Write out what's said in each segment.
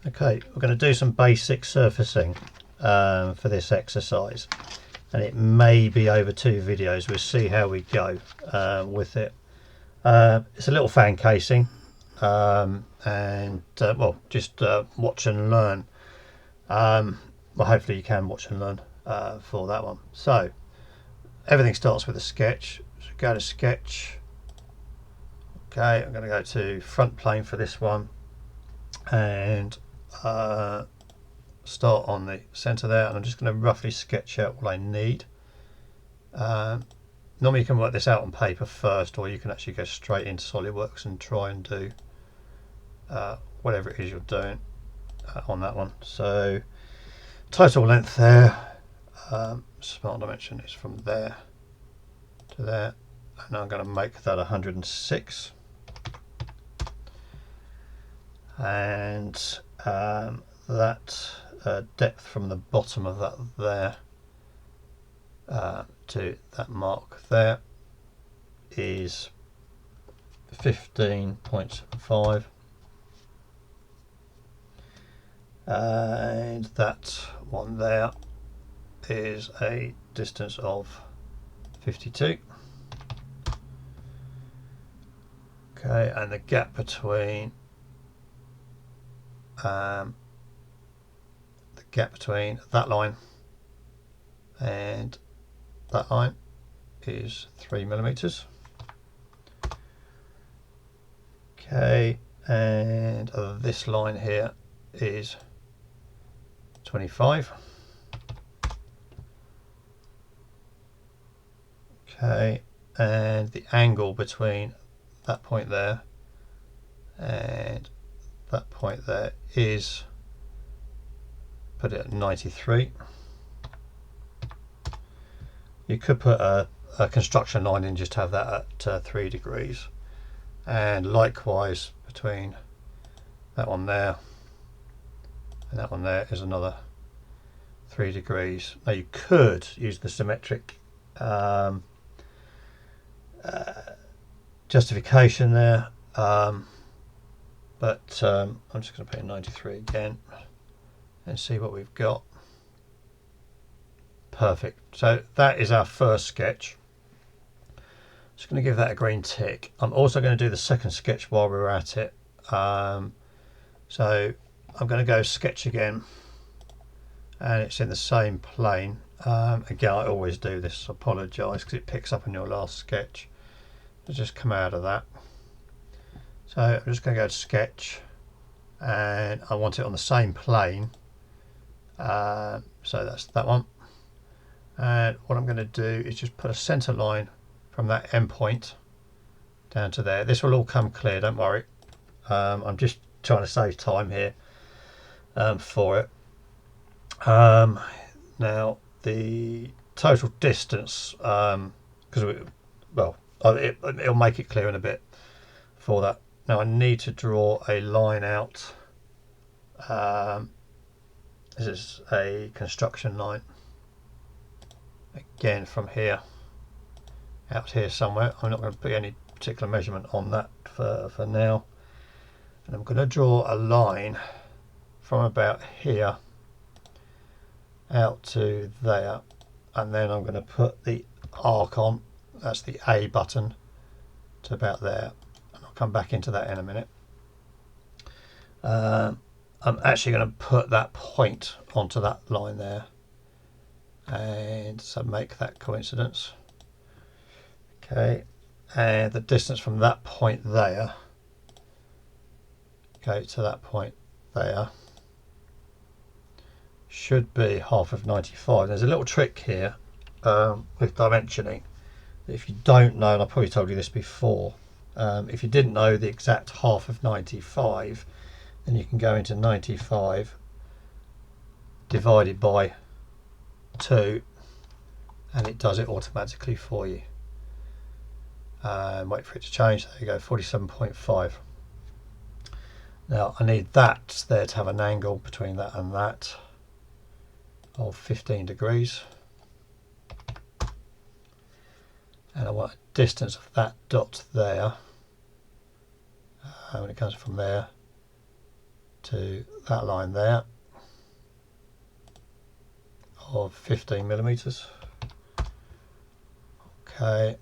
Okay, we're going to do some basic surfacing for this exercise, and it may be over 2 videos. We'll see how we go with it. It's a little fan casing, and well, just watch and learn. Well, hopefully you can watch and learn for that one. So everything starts with a sketch. So go to sketch. Okay, I'm going to go to front plane for this one, and start on the center there, and I'm just going to roughly sketch out what I need. Normally you can work this out on paper first, or you can actually go straight into SolidWorks and try and do whatever it is you're doing on that one. So total length there, smart dimension is from there to there, and I'm going to make that 106, and that depth from the bottom of that there to that mark there is 15.5, and that one there is a distance of 52. Okay, and the gap between that line and that line is 3 millimeters. Okay, and this line here is 25. Okay, and the angle between that point there and that point there is, put it at 93. You could put a construction line in, just have that at 3 degrees, and likewise between that one there and that one there is another 3 degrees. Now you could use the symmetric justification there, but I'm just going to put in 93 again and see what we've got. Perfect. So that is our first sketch. Just going to give that a green tick. I'm also going to do the second sketch while we're at it. So I'm going to go sketch again, and it's in the same plane. Again, I always do this, apologise, because it picks up on your last sketch. So just come out of that. So I'm just going to go to sketch, and I want it on the same plane. So that's that one. And what I'm going to do is just put a center line from that end point down to there. This will all come clear, don't worry. I'm just trying to save time here for it. Now the total distance, because it'll make it clear in a bit for that. Now I need to draw a line out. This is a construction line. Again, from here out here somewhere. I'm not going to put any particular measurement on that for now. And I'm going to draw a line from about here out to there, and then I'm going to put the arc on. That's the A button to about there, and I'll come back into that in a minute. I'm actually going to put that point onto that line there, and so make that coincidence. Okay, and the distance from that point there, okay, to that point there should be half of 95. There's a little trick here with dimensioning. If you don't know, and I probably told you this before, if you didn't know the exact half of 95, then you can go into 95 divided by 2, and it does it automatically for you. And wait for it to change. There you go, 47.5. Now I need that there to have an angle between that and that of 15 degrees, and I want a distance of that dot there when it comes from there to that line there of 15 millimeters. Okay,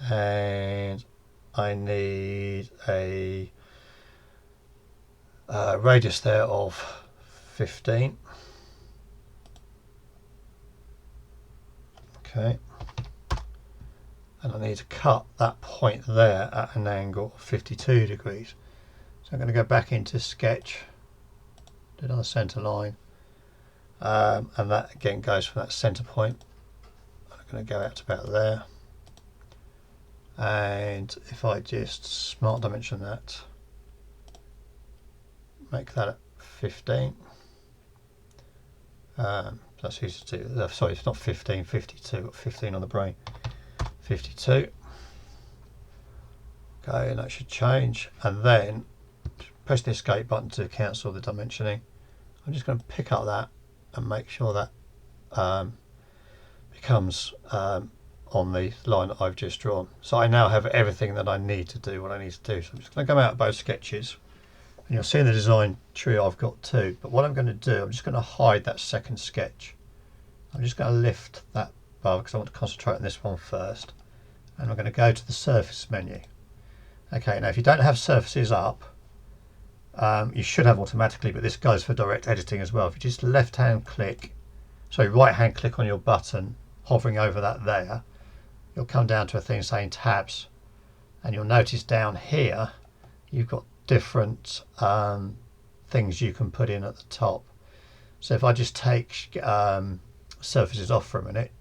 and I need a radius there of 15. Okay, and I need to cut that point there at an angle of 52 degrees. So I'm going to go back into sketch, do another center line, and that again goes from that center point. I'm going to go out to about there, and if I just smart dimension that, make that at 15. That's easy to do. Sorry, it's not 15, 52. Got 15 on the brain. 52. Okay, and that should change. And then press the escape button to cancel the dimensioning. I'm just going to pick up that and make sure that becomes on the line that I've just drawn. So I now have everything that I need to do what I need to do. So I'm just going to come out of both sketches. And you'll see in the design tree I've got two, but what I'm going to do, I'm just going to hide that second sketch. I'm just going to lift that bar because I want to concentrate on this one first, and I'm going to go to the surface menu. Okay, now if you don't have surfaces up, you should have automatically, but this goes for direct editing as well. If you just right hand click on your button, hovering over that there, you'll come down to a thing saying tabs, and you'll notice down here you've got different things you can put in at the top. So if I just take surfaces off for a minute,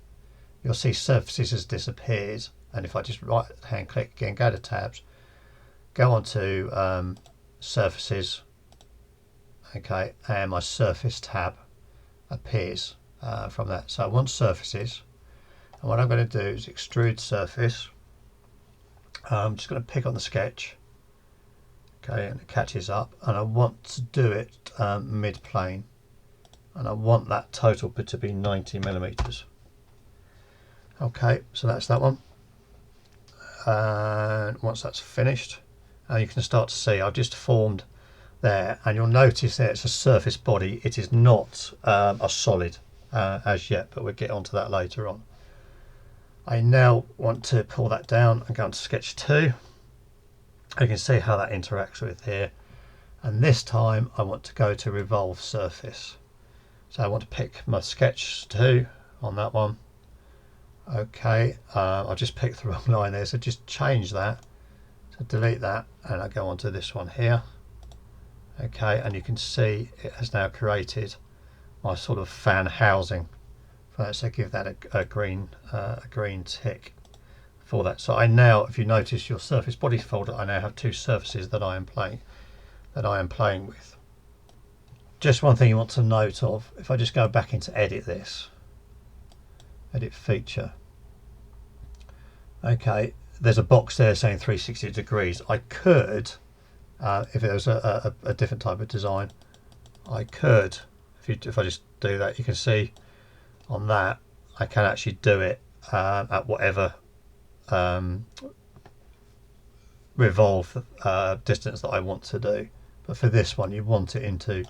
you'll see surfaces has disappeared, and if I just right hand click again, go to tabs, go on to surfaces, okay, and my surface tab appears from that. So I want surfaces, and what I'm going to do is extrude surface. I'm just going to pick on the sketch. Okay, and it catches up, and I want to do it mid-plane, and I want that total to be 90 millimeters. Okay, so that's that one. And once that's finished, you can start to see I've just formed there, and you'll notice that it's a surface body. It is not a solid as yet, but we'll get onto that later on. I now want to pull that down and go on to sketch 2. You can see how that interacts with here, and this time I want to go to revolve surface. So I want to pick my sketch 2 on that one. Okay, I just picked the wrong line there, so just change that, so delete that, and I go on to this one here. Okay, and you can see it has now created my sort of fan housing for that, so give that a green tick for that. So I now, if you notice your surface body folder, I now have two surfaces that I am playing with. Just one thing you want to note of, if I just go back into edit feature, okay, there's a box there saying 360 degrees. I could, if it was a different type of design, I could, if I just do that, you can see on that I can actually do it at whatever revolve distance that I want to do, but for this one you want it into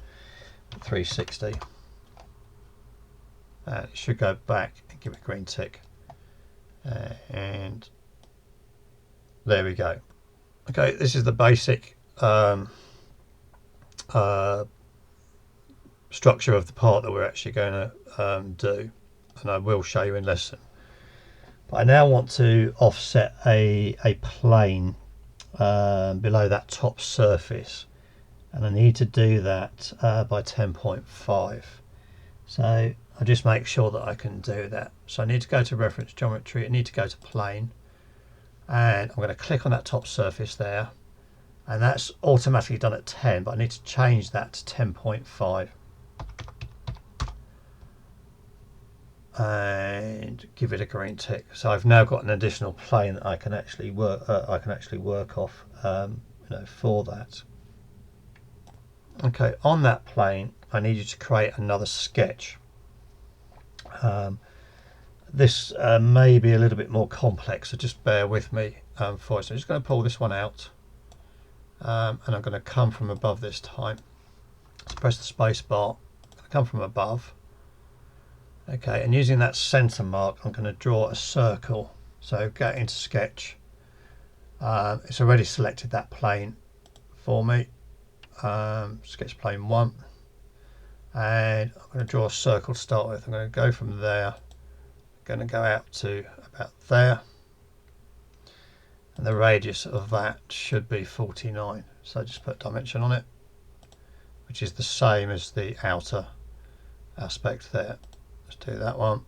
360, and it should go back and give it a green tick, and there we go. Okay, this is the basic structure of the part that we're actually going to do, and I will show you in lesson. But I now want to offset a plane below that top surface, and I need to do that by 10.5. So I just make sure that I can do that. So I need to go to reference geometry, I need to go to plane, and I'm going to click on that top surface there, and that's automatically done at 10, but I need to change that to 10.5 and give it a green tick. So I've now got an additional plane that I can actually work off for that. Okay, on that plane I need you to create another sketch. This may be a little bit more complex, so just bear with me for it. So I'm just going to pull this one out, and I'm going to come from above this time. So press the space bar, come from above. Okay, and using that center mark, I'm going to draw a circle. So go into sketch. It's already selected that plane for me. Sketch plane 1. And I'm going to draw a circle to start with. I'm going to go from there, going to go out to about there, and the radius of that should be 49. So just put dimension on it, which is the same as the outer aspect there. Let's do that one.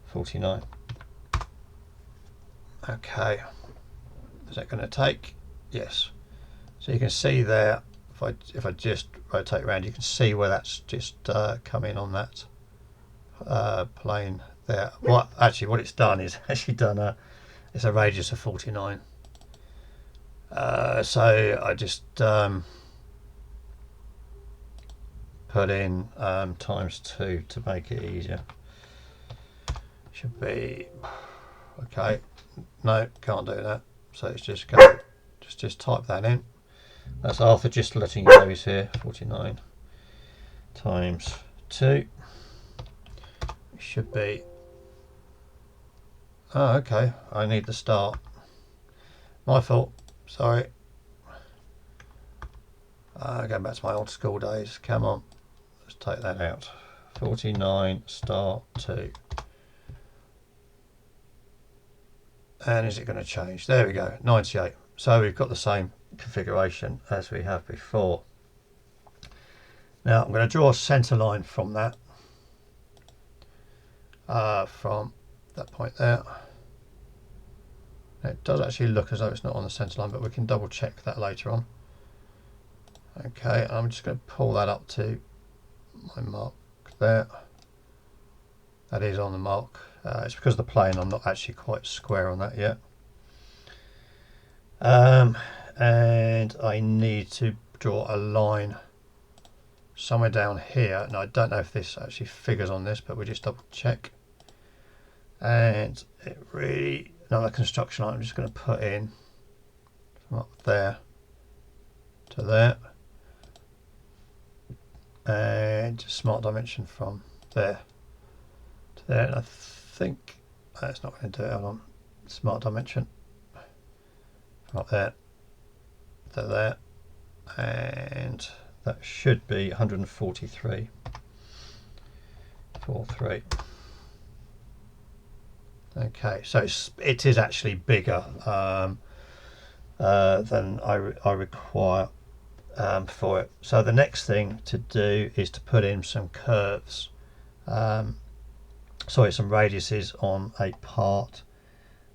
49. Okay, is that going to take? Yes. So you can see there, if I just rotate around, you can see where that's just come in on that plane there. What it's done is actually done it's a radius of 49. So I just put in ×2 to make it easier. Should be okay. No, can't do that. So it's just go. Just type that in. That's Arthur just letting you know he's here. 49 × 2. It should be. Oh, okay. I need the start. My fault. Sorry. Going back to my old school days. Come on. Let's take that out. 49 start 2. And is it going to change? There we go. 98. So we've got the same configuration as we have before. Now I'm going to draw a center line from that. From that point there. It does actually look as though it's not on the center line, but we can double check that later on. Okay, I'm just going to pull that up to my mark there. That is on the mark. It's because of the plane, I'm not actually quite square on that yet. And I need to draw a line somewhere down here. Now I don't know if this actually figures on this, but we'll just double check. And it really, another construction line I'm just going to put in from up there to there, and smart dimension from there to there. And I think that's not going to do it. Hold on, smart dimension from up there to there, and that should be 143.43. Okay, so it is actually bigger than I require for it. So the next thing to do is to put in some curves, some radiuses on a part.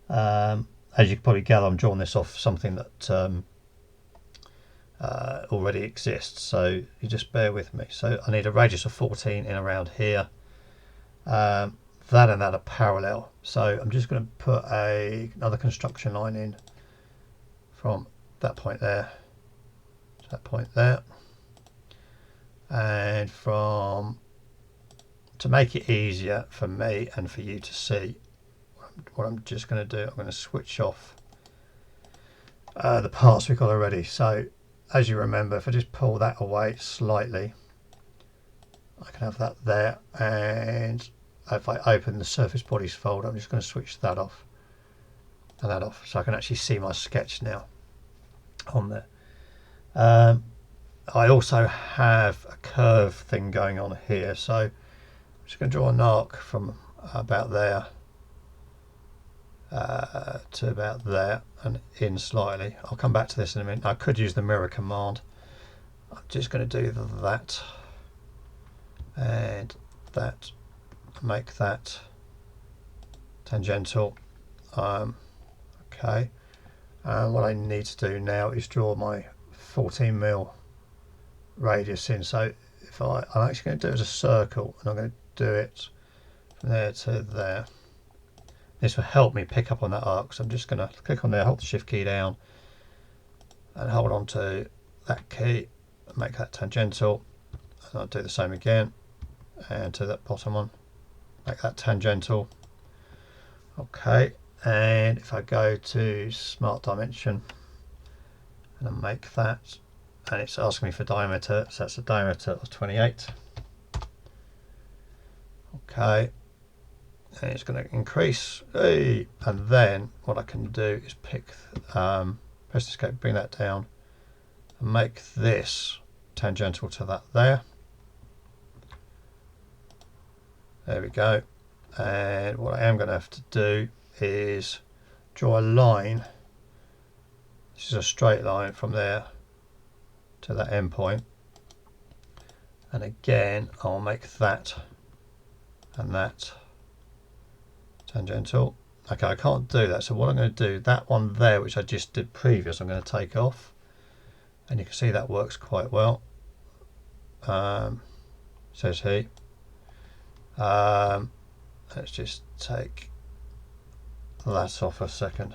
As you can probably gather, I'm drawing this off something that already exists, so you just bear with me. So I need a radius of 14 in around here. That and that are parallel, so I'm just going to put another construction line in from that point there to that point there, and to make it easier for me and for you to see, what I'm just going to do, I'm going to switch off the parts we've got already. So as you remember, if I just pull that away slightly, I can have that there, and if I open the surface bodies folder, I'm just going to switch that off and that off, so I can actually see my sketch now on there. I also have a curve thing going on here, so I'm just going to draw an arc from about there to about there and in slightly. I'll come back to this in a minute. I could use the mirror command. I'm just going to do that and that. Make that tangential. Okay, and what I need to do now is draw my 14mm radius in. So if I'm actually going to do it as a circle, and I'm going to do it from there to there. This will help me pick up on that arc, so I'm just going to click on there, hold the shift key down and hold on to that key and make that tangential, and I'll do the same again, and to that bottom one, make that tangential. Okay, and if I go to smart dimension and I make that, and it's asking me for diameter, so that's a diameter of 28. Okay, and it's going to increase, hey, and then what I can do is pick, press escape, bring that down, and make this tangential to that there. There we go. And what I am going to have to do is draw a line. This is a straight line from there to that end point. And again, I'll make that and that tangential. Okay, I can't do that. So what I'm going to do, that one there, which I just did previous, I'm going to take off. And you can see that works quite well. Says he. Let's just take that off a second.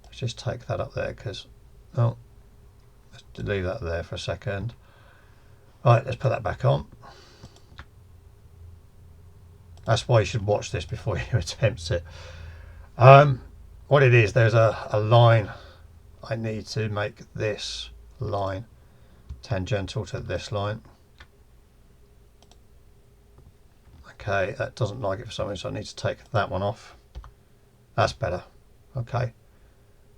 Let's just take that up there because, oh, let's leave that there for a second. Right, let's put that back on. That's why you should watch this before you attempt it. What it is, there's a line. I need to make this line tangential to this line. Okay, that doesn't like it for some reason, so I need to take that one off. That's better. Okay.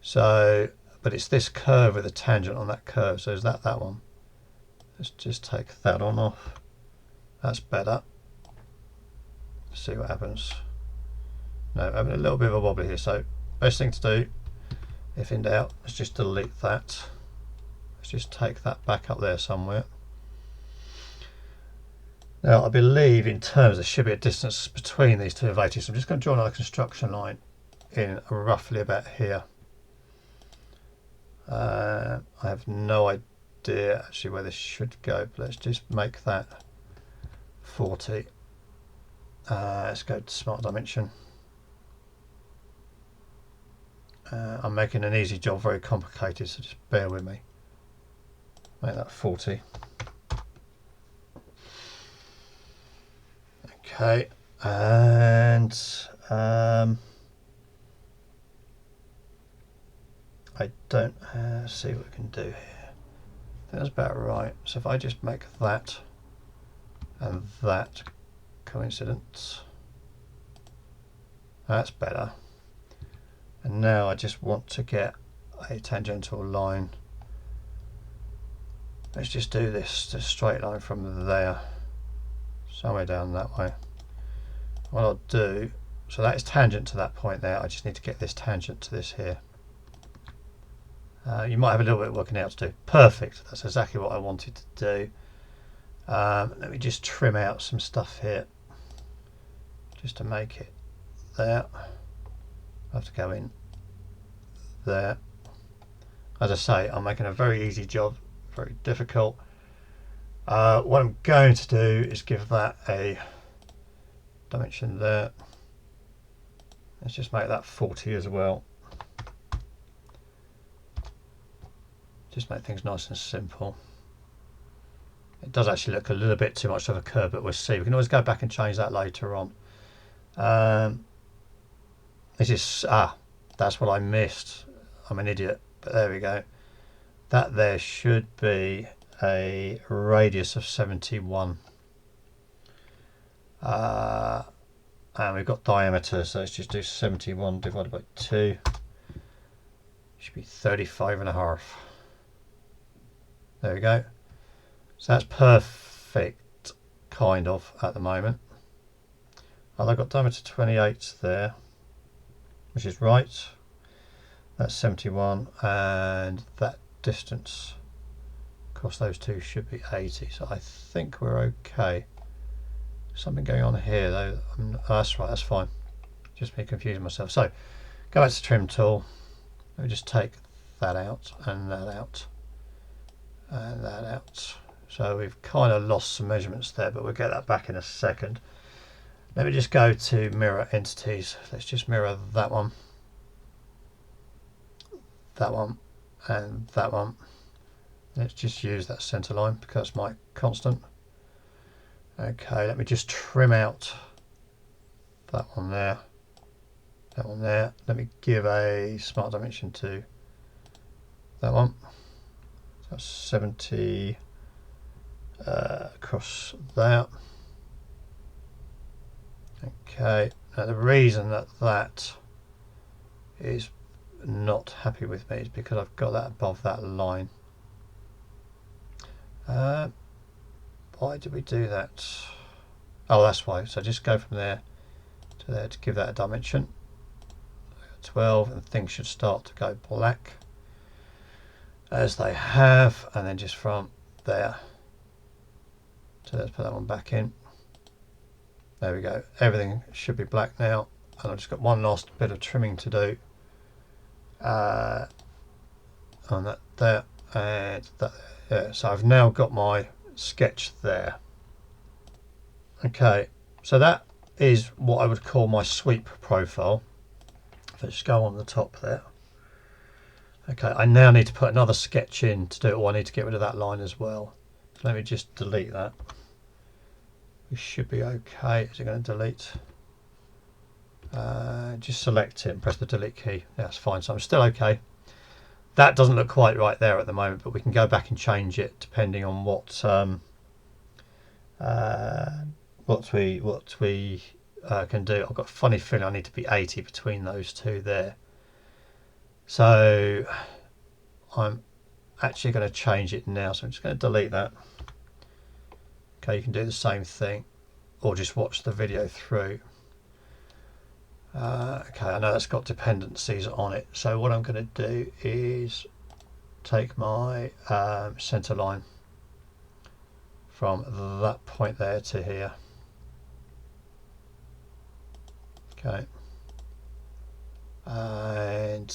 So, but it's this curve with a tangent on that curve. So is that one? Let's just take that on off. That's better. Let's see what happens. No, I'm having a little bit of a wobble here. So best thing to do, if in doubt, is just delete that. Let's just take that back up there somewhere. Now I believe in terms there should be a distance between these two of 80. So I'm just going to draw another construction line in roughly about here. I have no idea actually where this should go, but let's just make that 40. Let's go to Smart Dimension. I'm making an easy job very complicated, so just bear with me. Make that 40. Okay, and I don't see what we can do here. I think that's about right. So if I just make that and that coincidence, that's better. And now I just want to get a tangential line. Let's just do this, the straight line from there, somewhere down that way. What I'll do, so that is tangent to that point there. I just need to get this tangent to this here. You might have a little bit of working out to do. Perfect, that's exactly what I wanted to do. Let me just trim out some stuff here just to make it there. I have to go in there. As I say, I'm making a very easy job, very difficult. What I'm going to do is give that a dimension there. Let's just make that 40 as well. Just make things nice and simple. It does actually look a little bit too much of a curve, but we'll see. We can always go back and change that later on. This is, that's what I missed. I'm an idiot, but there we go. That there should be a radius of 71. And we've got diameter, so let's just do 71 divided by 2. Should be 35.5. There we go. So that's perfect, kind of, at the moment. And I've got diameter 28 there, which is right. That's 71, and that distance across those two should be 80. So I think we're okay. Something going on here though. Oh, that's right, that's fine. Just me confusing myself. So go back to trim tool. Let me just take that out and that out and that out. So we've kind of lost some measurements there, but we'll get that back in a second. Let me just go to mirror entities. Let's just mirror that one, and that one. Let's just use that center line because that's my constant. Okay, let me just trim out that one there, that one there. Let me give a smart dimension to that one. That's 70 across there. Okay, now the reason that that is not happy with me is because I've got that above that line. Why did we do that? Oh, that's why. So just go from there to give that a dimension. 12, and things should start to go black as they have, and then just from there. So let's put that one back in. There we go. Everything should be black now, and I've just got one last bit of trimming to do on that there and that there. So I've now got my sketch there. Okay, so that is what I would call my sweep profile. If I just go on the top there. Okay, I now need to put another sketch in to do it, or I need to get rid of that line as well. So let me just delete that. We should be okay. Is it going to delete? Just select it and press the delete key. That's fine, so I'm still okay. That doesn't look quite right there at the moment, but we can go back and change it depending on what we can do. I've got a funny feeling I need to be 80 between those two there. So I'm actually going to change it now. So I'm just going to delete that. Okay, you can do the same thing or just watch the video through. Okay, I know that's got dependencies on it. So what I'm going to do is take my center line from that point there to here. Okay, and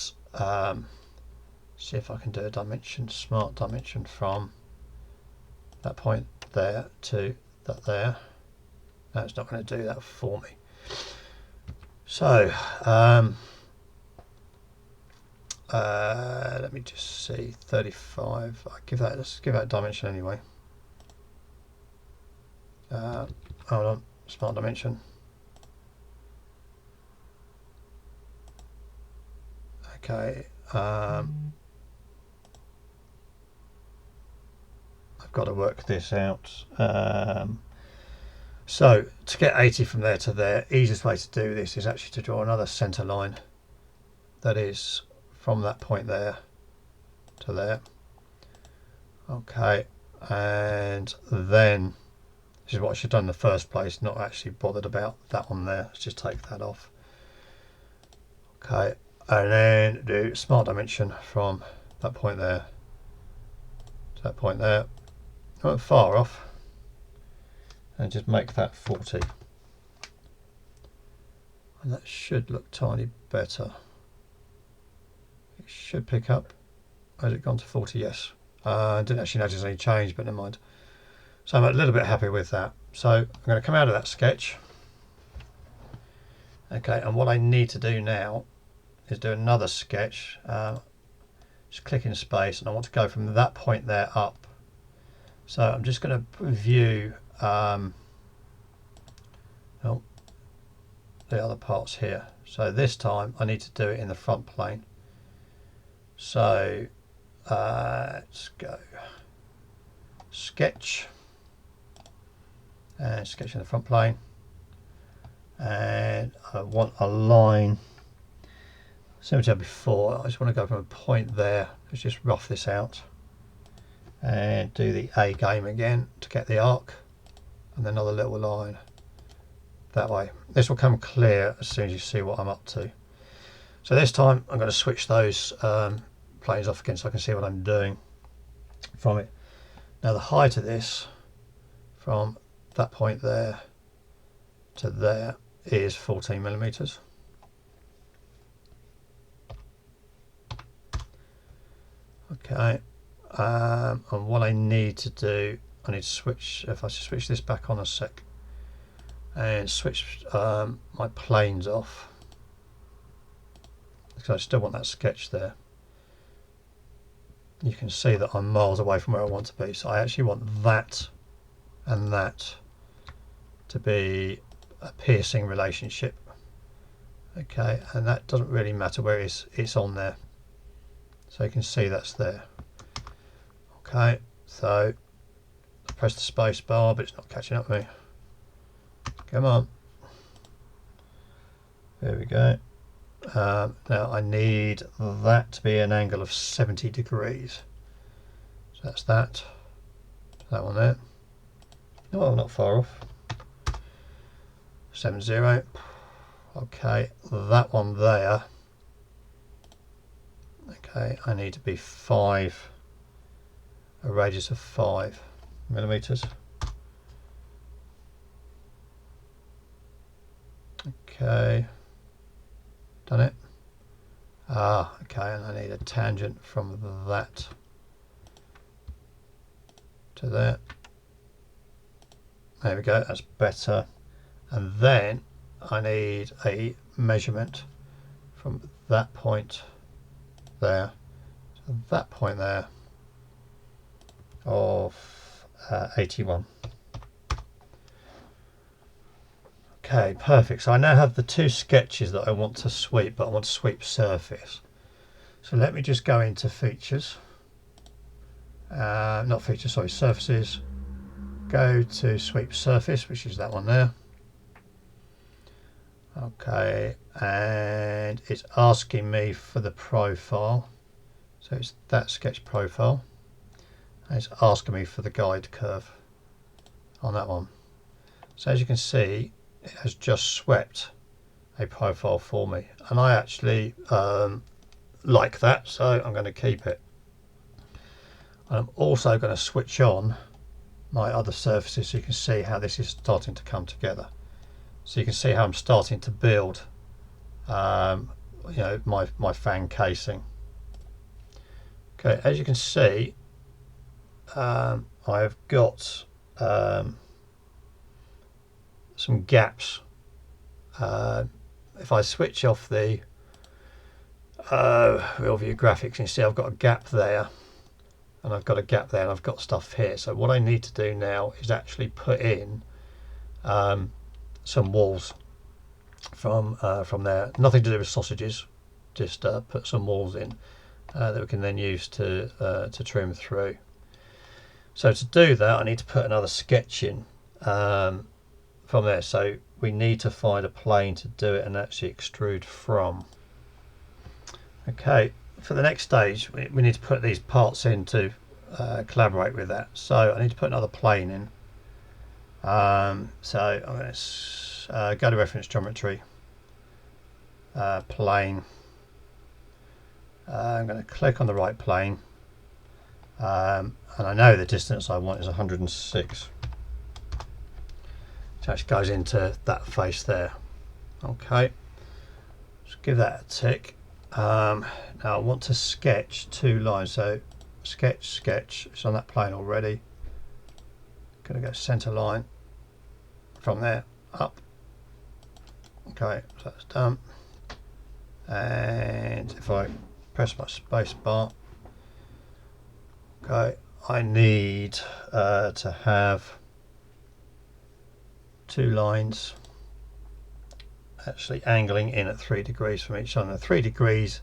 see if I can do a dimension, smart dimension from that point there to that there. No, it's not going to do that for me. So let me just see, 35. Let's give that a dimension anyway. Hold on, smart dimension. Okay, I've got to work this out. So to get 80 from there to there, easiest way to do this is actually to draw another center line that is from that point there to there. Okay, and then this is what I should have done in the first place, not actually bothered about that one there. Let's just take that off. Okay, and then do smart dimension from that point there to that point there. Not far off, and just make that 40, and that should look tiny better. It should pick up. Has it gone to 40? Yes. I didn't actually notice any change, but never mind. So I'm a little bit happy with that. So I'm going to come out of that sketch. Okay, and what I need to do now is do another sketch. Just click in space, and I want to go from that point there up. So I'm just going to view the other parts here. So this time I need to do it in the front plane. So let's go sketch, and sketch in the front plane, and I want a line similar to before. I just want to go from a point there. Let's just rough this out and do the A game again to get the arc, and then another little line that way. This will come clear as soon as you see what I'm up to. So this time I'm going to switch those planes off again so I can see what I'm doing from it. Now the height of this from that point there to there is 14 millimeters. Okay, and what I need to do, I need to switch, if I switch this back on a sec and switch my planes off, because I still want that sketch there. You can see that I'm miles away from where I want to be, so I actually want that and that to be a piercing relationship. Okay, and that doesn't really matter where it's on there, so you can see that's there. Okay, so I press the space bar, but it's not catching up with me. Come on. There we go. Now I need that to be an angle of 70 degrees. So that's that. That one there. Oh, not far off. 70. Okay, that one there. Okay, I need to be a radius of 5 millimeters. Okay, done it. Okay, and I need a tangent from that to there. There we go, that's better. And then I need a measurement from that point there to that point there of 81. Okay, perfect. So I now have the two sketches that I want to sweep, but I want to sweep surface. So let me just go into features, not features, sorry, surfaces. Go to sweep surface, which is that one there. Okay, and it's asking me for the profile. So it's that sketch profile. And it's asking me for the guide curve on that one. So as you can see, it has just swept a profile for me. And I actually like that, so I'm going to keep it. And I'm also going to switch on my other surfaces so you can see how this is starting to come together. So you can see how I'm starting to build you know, my fan casing. Okay, as you can see, I've got some gaps. If I switch off the real view graphics, you can see I've got a gap there, and I've got a gap there, and I've got stuff here. So what I need to do now is actually put in some walls from there. Nothing to do with sausages, just put some walls in that we can then use to trim through. So to do that, I need to put another sketch in from there. So we need to find a plane to do it and actually extrude from. Okay, for the next stage, we need to put these parts in to collaborate with that. So I need to put another plane in. So I'm going to go to reference geometry, plane. I'm going to click on the right plane, and I know the distance I want is 106. So it goes into that face there. Okay, just give that a tick. Now I want to sketch two lines. So sketch, it's on that plane already. Going to go center line from there up. Okay, so that's done. And if I press my space bar, okay, I need to have two lines actually angling in at 3 degrees from each other. 3 degrees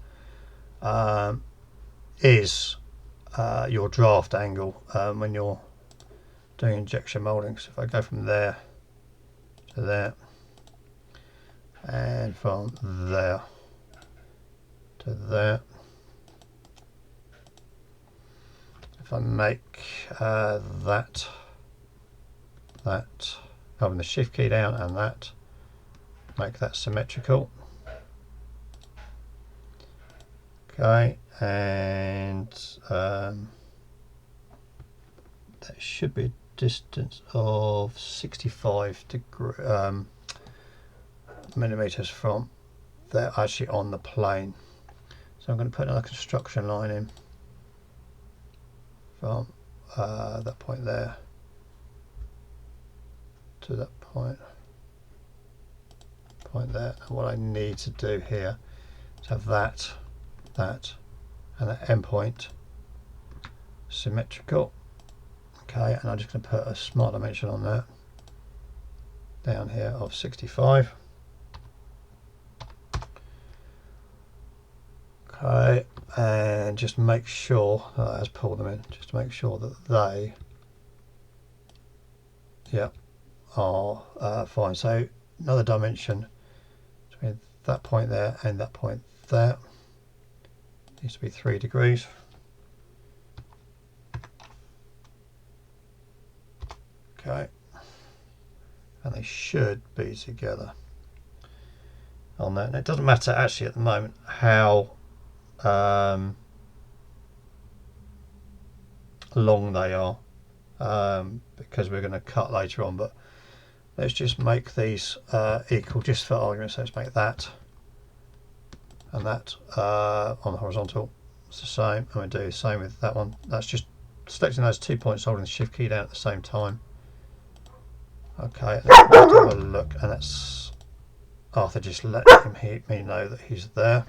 is your draft angle when you're doing injection molding. So if I go from there to there, and from there to there, if I make that, having the shift key down, and that, make that symmetrical. Okay, and that should be a distance of 65 millimeters from there, actually on the plane. So I'm going to put another construction line in from that point there to that point there. And what I need to do here is have that, and that endpoint symmetrical. Okay, and I'm just going to put a smart dimension on that down here of 65. Okay, and just make sure, let's pull them in, just to make sure that they, yeah, are fine. So another dimension between that point there and that point there needs to be 3 degrees. Okay, and they should be together on that. And it doesn't matter actually at the moment how long they are, because we're going to cut later on, but let's just make these equal just for argument. So let's make that and that on the horizontal. It's the same, and we'll do the same with that one. That's just selecting those 2 points, holding the shift key down at the same time. Okay, let's have a look, and that's Arthur just letting me know that he's there.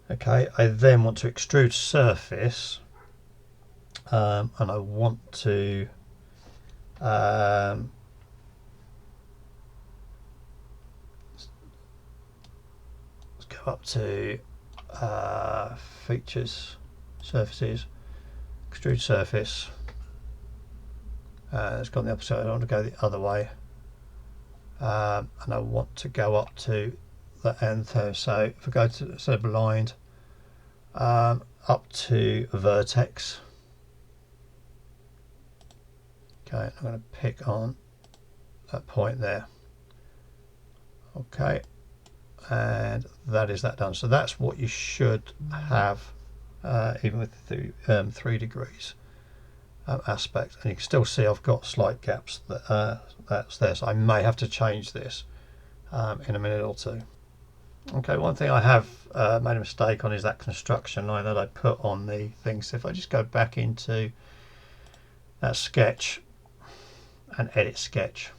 Okay, I then want to extrude surface, and I want to let's go up to features, surfaces, extrude surface. It's gone the opposite. I don't want to go the other way, and I want to go up to the end there. So if I go to instead of blind, up to vertex. Okay, I'm going to pick on that point there. Okay, and that is that done. So that's what you should have, even with the 3 degrees aspect. And you can still see I've got slight gaps that's there. So I may have to change this in a minute or two. Okay, one thing I have made a mistake on is that construction line that I put on the thing. So if I just go back into that sketch and edit sketch.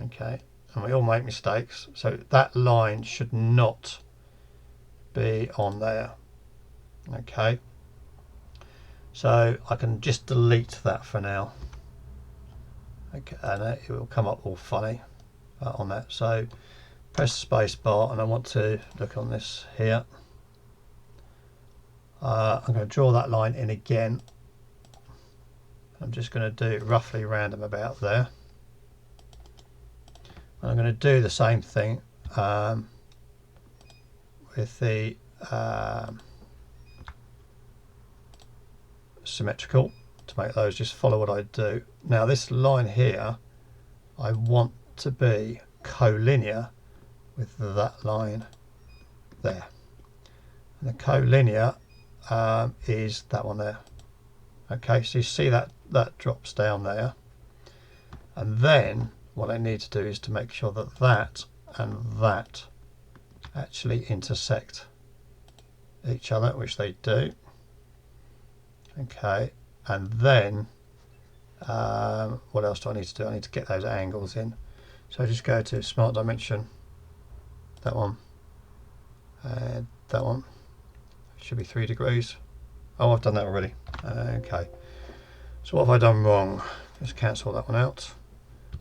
Okay, and we all make mistakes, so that line should not be on there. Okay, so I can just delete that for now. Okay, and it will come up all funny on that. So press the space bar, and I want to look on this here. I'm going to draw that line in again. I'm just going to do it roughly random about there. And I'm going to do the same thing with the symmetrical, to make those just follow what I do. Now this line here I want to be collinear with that line there, and the collinear is that one there. Okay, so you see that drops down there, and then what I need to do is to make sure that that and that actually intersect each other, which they do. Okay, and then what else do I need to do? I need to get those angles in. So just go to Smart Dimension, that one, and that one. It should be 3 degrees. Oh, I've done that already. Okay, so what have I done wrong? Let's cancel that one out.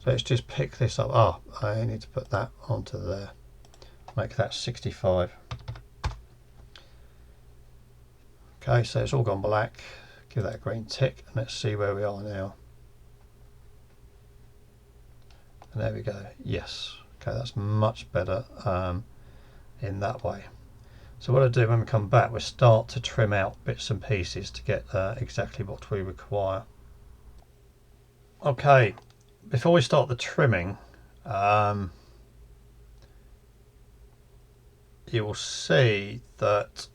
So let's just pick this up. I need to put that onto there. Make that 65. Okay, so it's all gone black. Give that a green tick, and let's see where we are now. And there we go. Yes. Okay, that's much better in that way. So what I do when we come back, we start to trim out bits and pieces to get exactly what we require. Okay, before we start the trimming, you will see that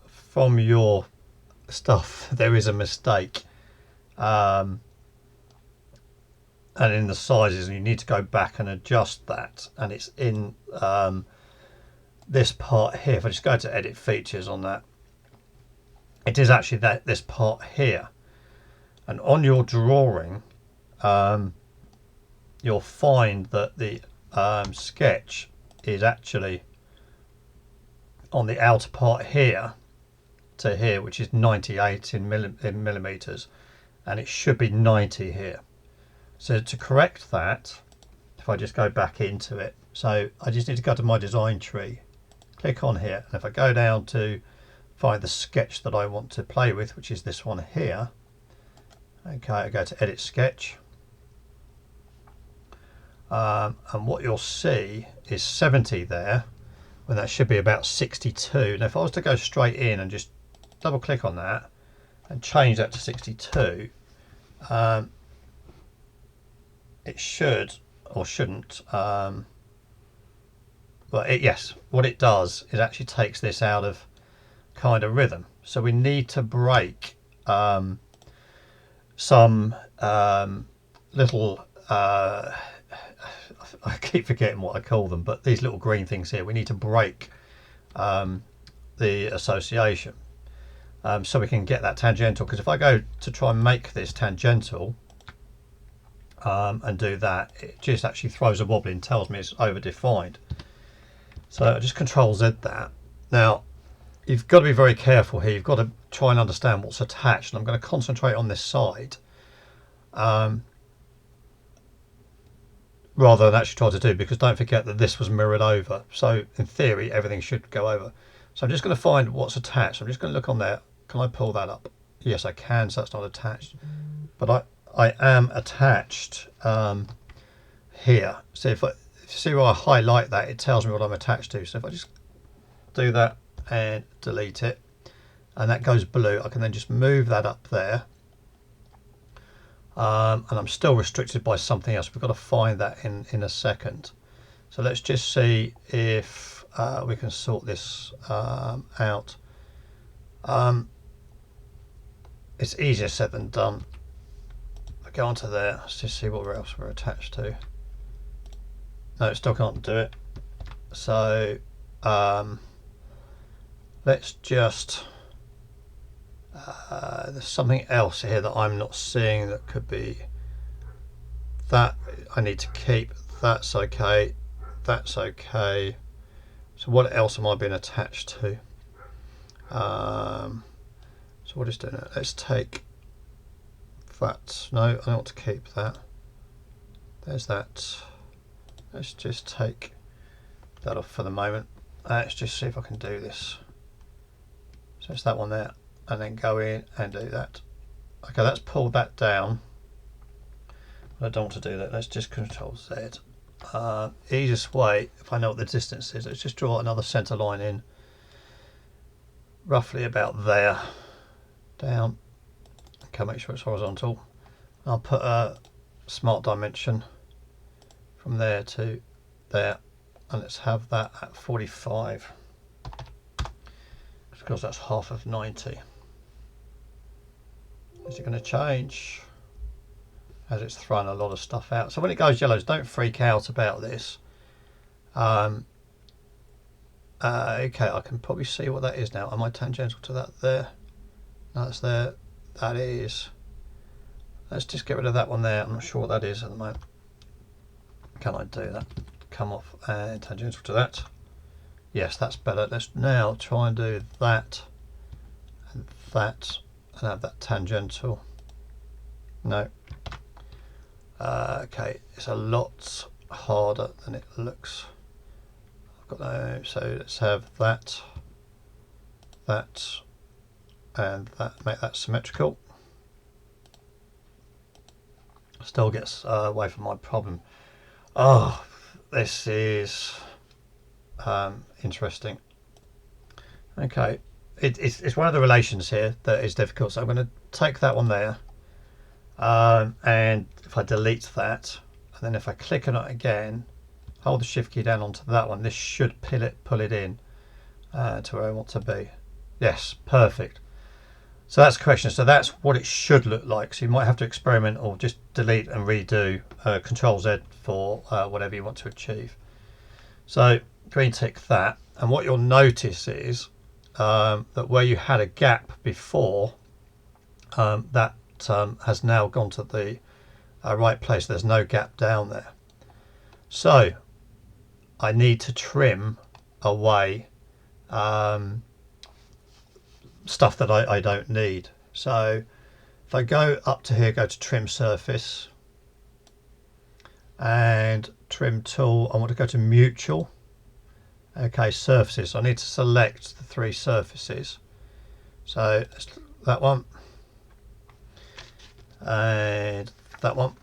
from your stuff there is a mistake, and in the sizes, and you need to go back and adjust that, and it's in this part here. If I just go to edit features on that, it is actually this part here, and on your drawing you'll find that the sketch is actually on the outer part here to here, which is 98 in millimeters, and it should be 90 here. So to correct that, if I just go back into it, so I just need to go to my design tree, click on here, and if I go down to find the sketch that I want to play with, which is this one here, okay, I go to edit sketch, and what you'll see is 70 there, when that should be about 62. Now if I was to go straight in and just double click on that and change that to 62, it should or shouldn't, yes, what it does is actually takes this out of kind of rhythm. So we need to break some little I keep forgetting what I call them, but these little green things here, we need to break the association, so we can get that tangential. Because if I go to try and make this tangential and do that, it just actually throws a wobbly and tells me it's over defined. So I just Control Z that. Now you've got to be very careful here. You've got to try and understand what's attached, and I'm going to concentrate on this side rather than actually try to do, because don't forget that this was mirrored over, so in theory everything should go over. So I'm just going to find what's attached. I'm just going to look on there. Can I pull that up? Yes, I can. So that's not attached, but I am attached here. So if you see where I highlight that, it tells me what I'm attached to. So if I just do that and delete it, and that goes blue, I can then just move that up there, and I'm still restricted by something else. We've got to find that in a second. So let's just see if we can sort this out. It's easier said than done. If I go onto there, let's just see what else we're attached to. No, it still can't do it. So let's just there's something else here that I'm not seeing that could be that I need to keep. That's okay, that's okay. So what else am I being attached to? So what is doing it? Let's take that. No, I don't want to keep that. There's that. Let's just take that off for the moment. Let's just see if I can do this. So it's that one there, and then go in and do that. Okay, that's pulled that down. I don't want to do that. Let's just Control Z. Easiest way, if I know what the distance is, let's just draw another center line in, roughly about there, down. Okay, make sure it's horizontal. I'll put a smart dimension from there to there, and let's have that at 45, because that's half of 90. Is it going to change? As it's thrown a lot of stuff out. So when it goes yellows, don't freak out about this. Okay, I can probably see what that is now. Am I tangential to that there? No, that's there. That is. Let's just get rid of that one there. I'm not sure what that is at the moment. Can I do that? Come off and tangential to that. Yes, that's better. Let's now try and do that and that and have that tangential. No. Okay, it's a lot harder than it looks. I've got no, so let's have that, that, and that. Make that symmetrical. Still gets away from my problem. Oh, this is interesting. Okay, it's one of the relations here that is difficult. So I'm going to take that one there. And if I delete that, and then if I click on it again, hold the shift key down onto that one, this should pull it in to where I want to be. Yes, perfect. So that's the question. So that's what it should look like. So you might have to experiment or just delete and redo. Control Z for whatever you want to achieve. So green tick that, and what you'll notice is that where you had a gap before, that has now gone to the right place. There's no gap down there. So I need to trim away stuff that I don't need. So if I go up to here, go to trim surface and trim tool, I want to go to mutual Okay, surfaces. I need to select the 3 surfaces. So that one, and that one,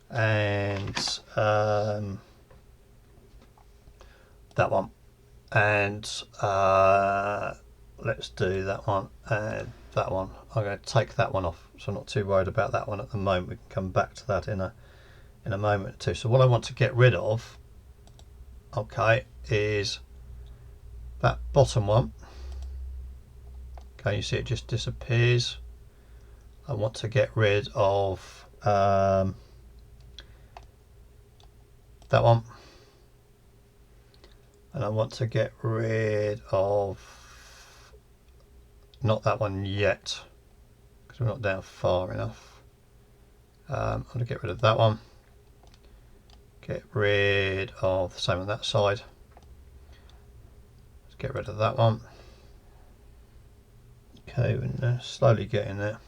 and that one, and let's do that one and that one. I'm going to take that one off, so I'm not too worried about that one at the moment. We can come back to that in a moment or two. So what I want to get rid of, okay, is that bottom one. Okay, you see it just disappears. I want to get rid of that one, and I want to get rid of not that one yet because we're not down far enough. I'm going to get rid of that one, get rid of the same on that side, let's get rid of that one. Okay, we're slowly getting there.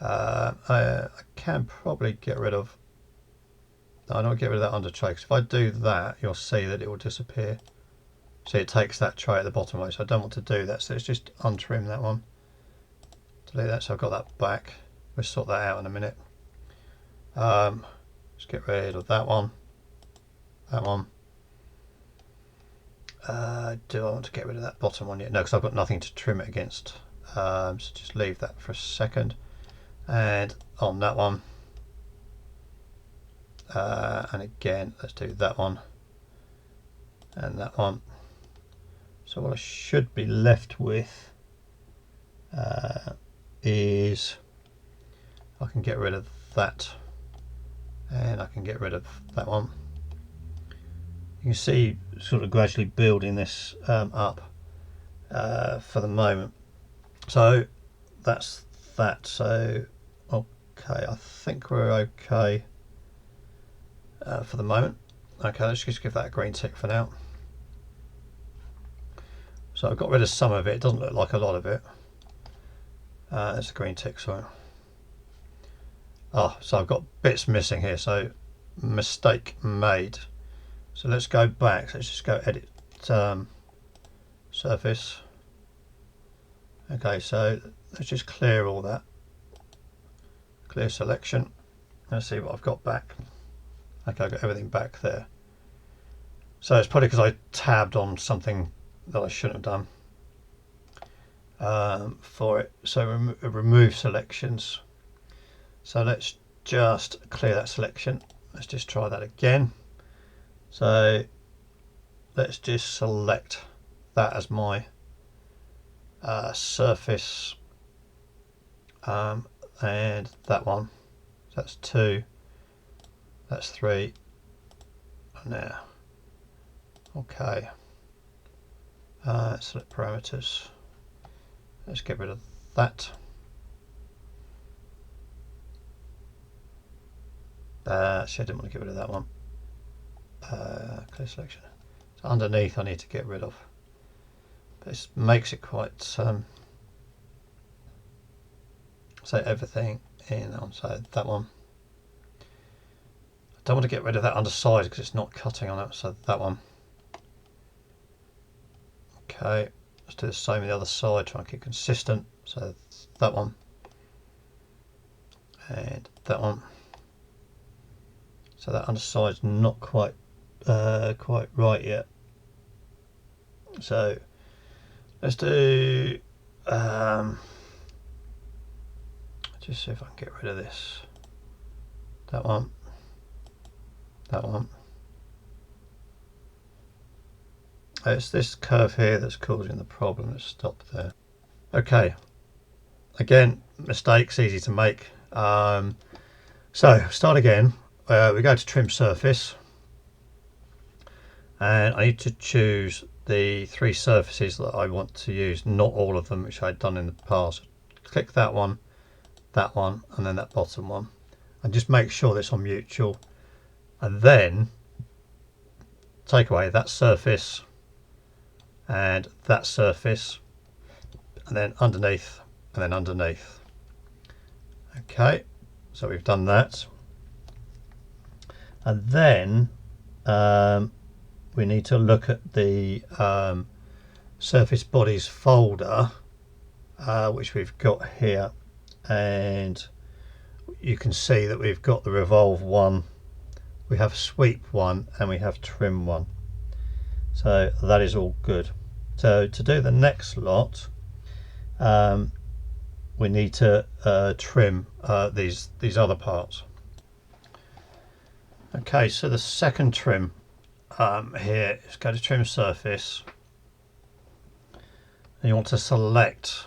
I can probably get rid of, I don't get rid of that under tray, because if I do that you'll see that it will disappear. See, it takes that tray at the bottom away, so I don't want to do that, so let's just untrim that one, delete that, so I've got that back. We'll sort that out in a minute. Let's get rid of that one, that one. Do I want to get rid of that bottom one yet? No, because I've got nothing to trim it against, so just leave that for a second. And on that one, and again let's do that one and that one. So what I should be left with is I can get rid of that and I can get rid of that one. You can see sort of gradually building this up for the moment. So that's that. So okay, I think we're okay for the moment. Okay, let's just give that a green tick for now. So I've got rid of some of it. It doesn't look like a lot of it. That's a green tick, sorry. So I've got bits missing here, so mistake made. So let's go back. Let's just go edit surface. Okay, so let's just clear all that. Clear selection. Let's see what I've got back. Okay, I've got everything back there. So it's probably because I tabbed on something that I shouldn't have done for it. So remove selections. So let's just clear that selection. Let's just try that again. So let's just select that as my surface, and that one. So that's 2, that's 3, and there. Okay. Select parameters. Let's get rid of that. Actually, I didn't want to get rid of that one. Clear selection. So underneath, I need to get rid of. This makes it quite. So everything in that one. So that one. I don't want to get rid of that underside because it's not cutting on it. So that one. Okay, let's do the same on the other side, try and keep consistent. So that one and that one. So that underside's not quite right yet. So let's do just see if I can get rid of this. That one. That one. It's this curve here that's causing the problem. Let's stop there. Okay, again, mistakes easy to make. So start again. We go to trim surface, and I need to choose the 3 surfaces that I want to use, not all of them, which I'd done in the past. Click that one, and then that bottom one, and just make sure that it's on mutual, and then take away that surface and that surface, and then underneath, and then underneath. Okay, so we've done that, and then we need to look at the surface bodies folder, which we've got here, and you can see that we've got the revolve one, we have sweep one, and we have trim one. So that is all good. So to do the next lot, we need to trim these other parts. Okay, so the second trim here is go to trim surface, and you want to select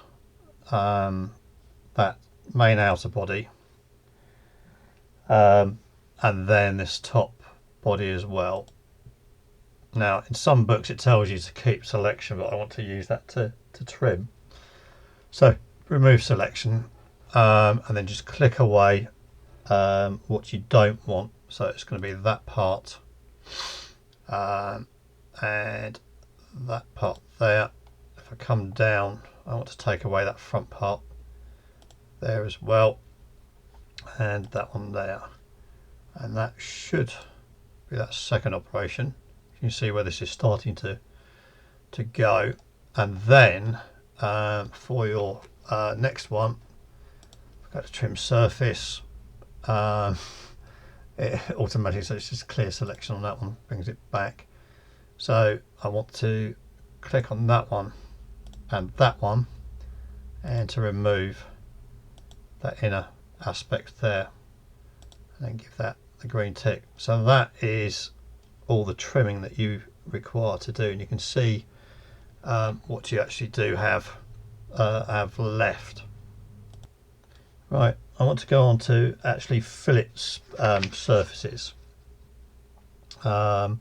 that main outer body, and then this top body as well. Now in some books it tells you to keep selection, but I want to use that to trim. So remove selection, and then just click away what you don't want. So it's going to be that part and that part there. If I come down, I want to take away that front part there as well, and that one there, and that should be that second operation. You can see where this is starting to go. And then for your next one, go to trim surface, it automatically, so it's just clear selection on that one, brings it back. So I want to click on that one and that one, and to remove that inner aspect there, and then give that the green tick. So that is all the trimming that you require to do, and you can see what you actually do have left. Right, I want to go on to actually fillet surfaces, and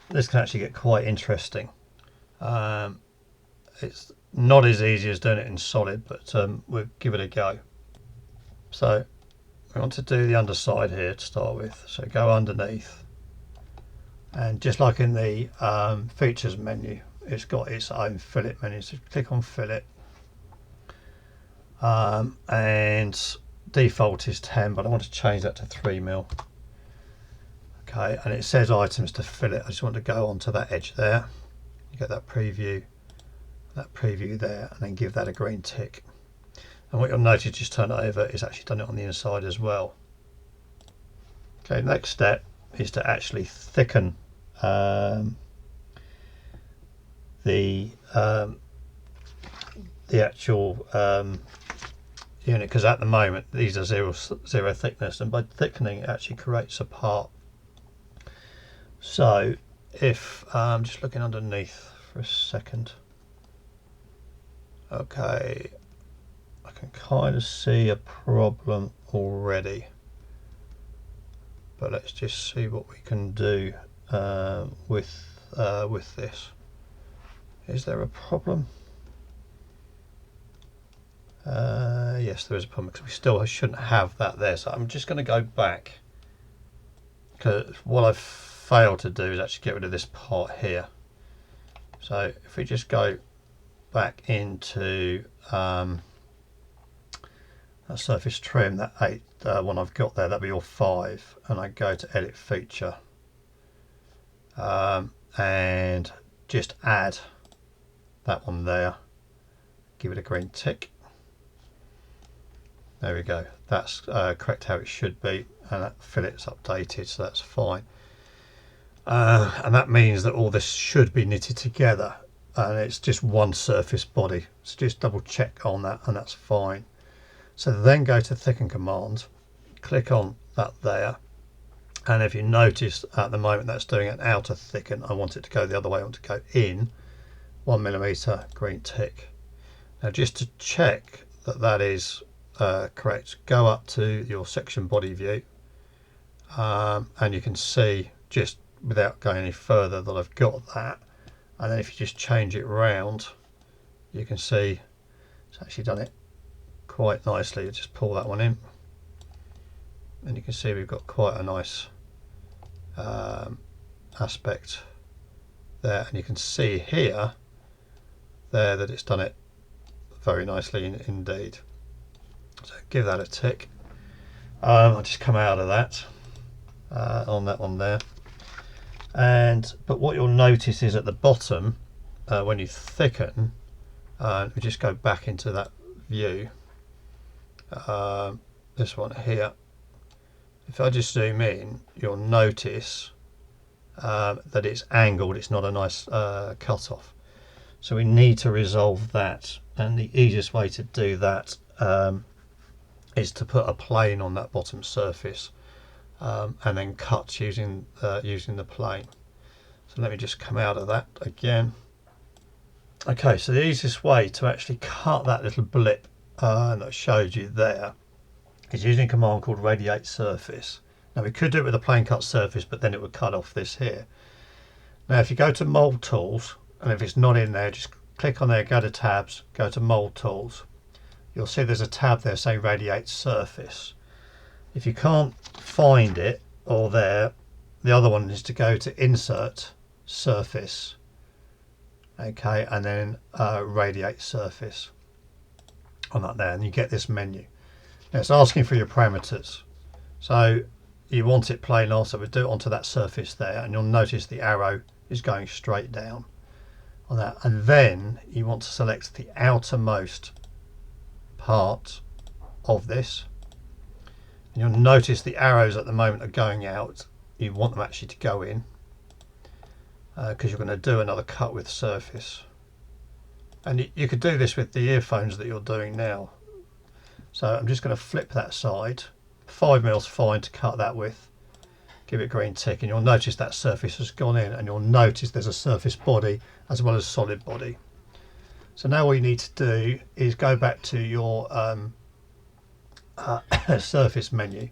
this can actually get quite interesting. It's not as easy as doing it in solid, but we'll give it a go. So we want to do the underside here to start with, so go underneath, and just like in the features menu, it's got its own fillet menu, so click on fillet, and default is 10, but I want to change that to 3mm. Okay, and it says items to fillet. I just want to go onto that edge there, you get that preview there, and then give that a green tick. And what you'll notice, just turn it over, is actually done it on the inside as well. Okay, next step is to actually thicken the actual unit, because at the moment these are zero thickness, and by thickening it actually creates a part. So if I'm just looking underneath for a second, okay, I can kind of see a problem already, but let's just see what we can do with this. Is there a problem? Yes, there is a problem, because we still shouldn't have that there. So I'm just going to go back, because what I've failed to do is actually get rid of this part here. So if we just go back into that surface trim, that 8 one I've got there, that'll be all 5, and I go to edit feature, and just add that one there, give it a green tick. There we go, that's correct how it should be, and that fillet's updated, so that's fine. And that means that all this should be knitted together, and it's just one surface body, so just double check on that, and that's fine. So then go to thicken command, click on that there, and if you notice at the moment that's doing an outer thicken, I want it to go the other way, I want to go in 1mm, green tick. Now just to check that that is correct, go up to your section body view, and you can see, just without going any further, that I've got that. And then if you just change it round, you can see it's actually done it quite nicely. You just pull that one in, and you can see we've got quite a nice aspect there, and you can see here there that it's done it very nicely indeed. So give that a tick. I'll just come out of that, on that one there. But what you'll notice is at the bottom, when you thicken, we just go back into that view, this one here. If I just zoom in, you'll notice that it's angled, it's not a nice cut off. So we need to resolve that, and the easiest way to do that is to put a plane on that bottom surface and then cut using the plane. So let me just come out of that again. Okay, so the easiest way to actually cut that little blip that I showed you there is using a command called radiate surface. Now we could do it with a plane cut surface, but then it would cut off this here. Now if you go to mold tools, and if it's not in there, just click on there, go to tabs, go to mold tools. You'll see there's a tab there saying radiate surface. If you can't find it or there, the other one is to go to insert surface, okay, and then radiate surface on that there, and you get this menu. Now it's asking for your parameters, so you want it planar, so we do it onto that surface there, and you'll notice the arrow is going straight down on that, and then you want to select the outermost part of this, and you'll notice the arrows at the moment are going out. You want them actually to go in because you're going to do another cut with surface, and you could do this with the earphones that you're doing now. So I'm just going to flip that side. 5mm is fine to cut that with. Give it a green tick, and you'll notice that surface has gone in, and you'll notice there's a surface body as well as solid body. So now all you need to do is go back to your surface menu,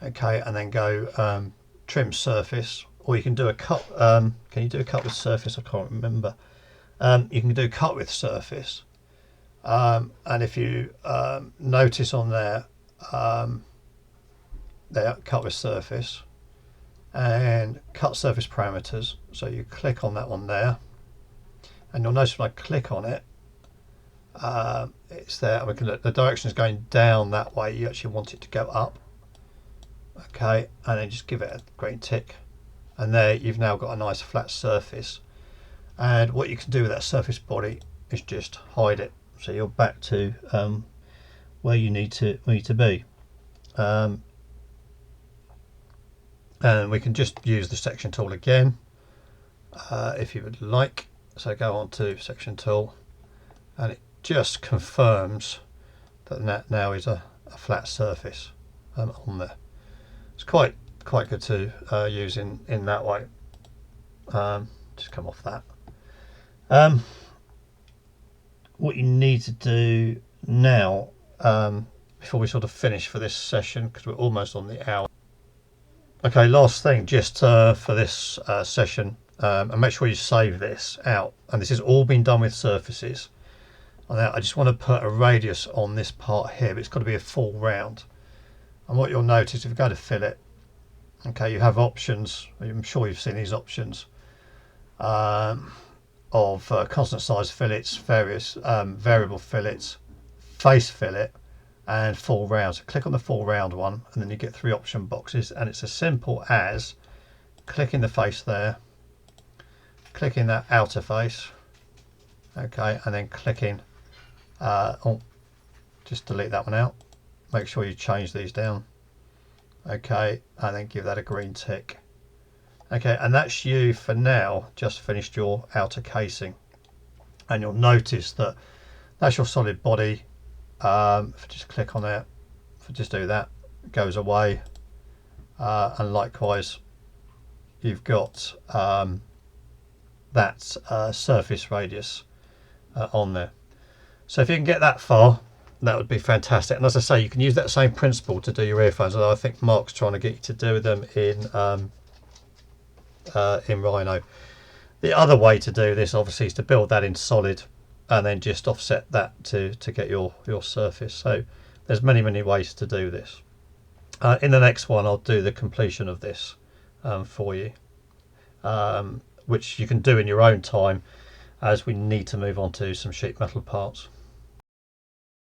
okay, and then go trim surface, or you can do a cut. Can you do a cut with surface? I can't remember. You can do cut with surface, and if you notice on there, cut with surface and cut surface parameters, so you click on that one there, and you'll notice when I click on it, it's there. The direction is going down that way. You actually want it to go up, okay, and then just give it a green tick, and there you've now got a nice flat surface. And what you can do with that surface body is just hide it, so you're back to where you need to be. And we can just use the section tool again if you would like. So go on to section tool, and it just confirms that now is a flat surface on there. It's quite good to use in that way. Just come off that. What you need to do now, before we sort of finish for this session, because we're almost on the hour. Okay, last thing just for this session, and make sure you save this out. And this has all been done with surfaces. And now I just want to put a radius on this part here, but it's got to be a full round. And what you'll notice if you go to fillet, okay, you have options. I'm sure you've seen these options of constant size fillets, various variable fillets, face fillet, and full round. So click on the full round one, and then you get 3 option boxes, and it's as simple as clicking the face there, clicking that outer face, okay, and then clicking just delete that one out, make sure you change these down, okay, and then give that a green tick. Okay, and that's you for now just finished your outer casing, and you'll notice that that's your solid body. If I just click on it, if I just do that, it goes away, and likewise you've got that surface radius on there. So if you can get that far, that would be fantastic. And as I say, you can use that same principle to do your earphones, although I think Mark's trying to get you to do them in Rhino. The other way to do this obviously is to build that in solid and then just offset that to get your surface. So there's many ways to do this. In the next one I'll do the completion of this for you, which you can do in your own time, as we need to move on to some sheet metal parts.